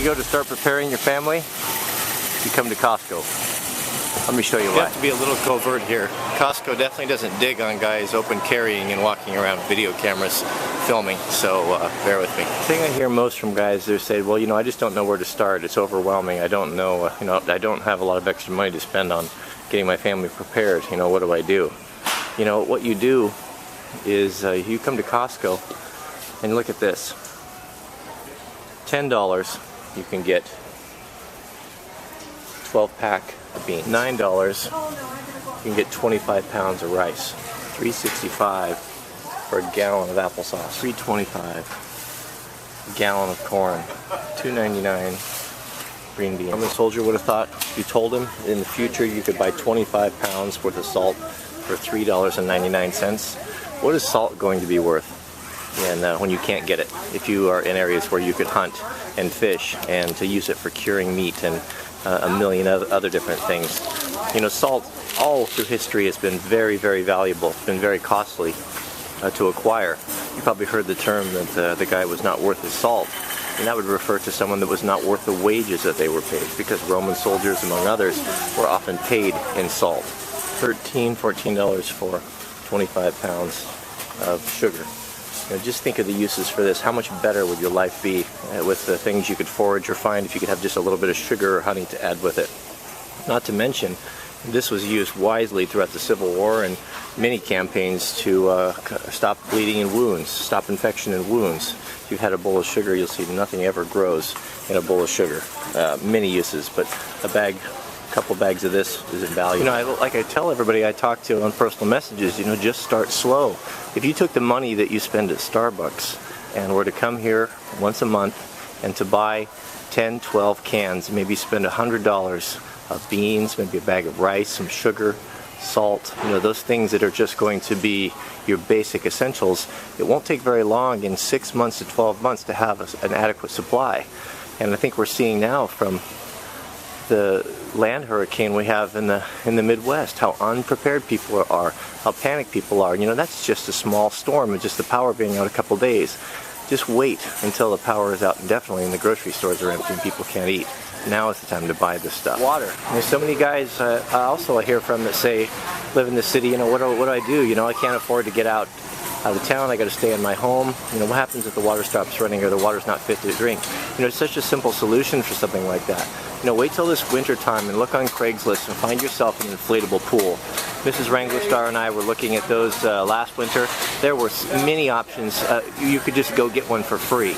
go to start preparing your family, you come to Costco. Let me show you why. You have to be a little covert here. Costco definitely doesn't dig on guys open carrying and walking around with video cameras filming, so bear with me. The thing I hear most from guys, they say, well, you know, I just don't know where to start. It's overwhelming. I don't know, you know, I don't have a lot of extra money to spend on getting my family prepared. You know, what do I do? You know, what you do is you come to Costco and look at this. $10, you can get 12-pack of beans. $9, you can get 25 pounds of rice. $3.65 for a gallon of applesauce. $3.25 a gallon of corn. $2.99 green beans. Roman soldier would have thought, you told him in the future you could buy 25 pounds worth of salt for $3.99. What is salt going to be worth? And when you can't get it, if you are in areas where you could hunt and fish and to use it for curing meat and a million other different things. You know, salt all through history has been very, very valuable. It's been very costly to acquire. You probably heard the term that the guy was not worth his salt, and that would refer to someone that was not worth the wages that they were paid, because Roman soldiers, among others, were often paid in salt. $13, $14 for 25 pounds of sugar. You know, just think of the uses for this. How much better would your life be with the things you could forage or find if you could have just a little bit of sugar or honey to add with it? Not to mention, this was used wisely throughout the Civil War and many campaigns to stop bleeding in wounds, stop infection in wounds. If you've had a bowl of sugar, you'll see nothing ever grows in a bowl of sugar. Many uses, but a couple bags of this is invaluable. You know, like I tell everybody I talk to on personal messages, you know, just start slow. If you took the money that you spend at Starbucks and were to come here once a month and to buy 10, 12 cans, maybe spend $100 of beans, maybe a bag of rice, some sugar, salt, you know, those things that are just going to be your basic essentials, it won't take very long, in 6 months to 12 months, to have an adequate supply. And I think we're seeing now from the land hurricane we have in the Midwest, how unprepared people are, how panicked people are. You know, that's just a small storm, and just the power being out a couple days. Just wait until the power is out indefinitely and the grocery stores are empty and people can't eat. Now is the time to buy this stuff. Water. There's so many guys also I hear from that say, live in the city, you know, what do I do? You know, I can't afford to get out of town, I got to stay in my home. You know, what happens if the water stops running or the water's not fit to drink? You know, it's such a simple solution for something like that. You know, wait till this winter time and look on Craigslist and find yourself an inflatable pool. Mrs. Wrangler Star and I were looking at those last winter. There were many options. You could just go get one for free.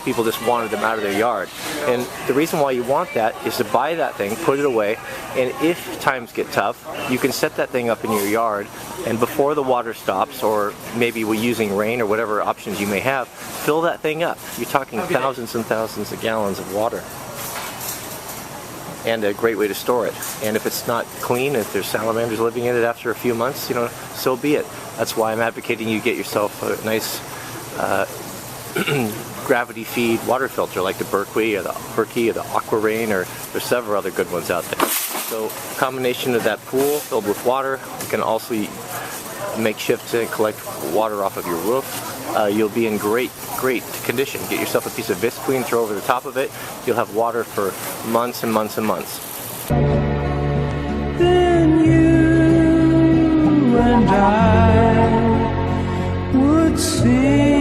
People just wanted them out of their yard. And the reason why you want that is to buy that thing, put it away, and if times get tough, you can set that thing up in your yard, and before the water stops, or maybe we're using rain or whatever options you may have, fill that thing up. You're talking thousands and thousands of gallons of water. And a great way to store it. And if it's not clean, if there's salamanders living in it after a few months, you know, so be it. That's why I'm advocating you get yourself a nice gravity feed water filter like the Berkey or the Aquarain, or there's several other good ones out there. So a combination of that pool filled with water, you can also make shift to collect water off of your roof. You'll be in great condition. Get yourself a piece of Visqueen, throw over the top of it. You'll have water for months and months and months. Then you and I would see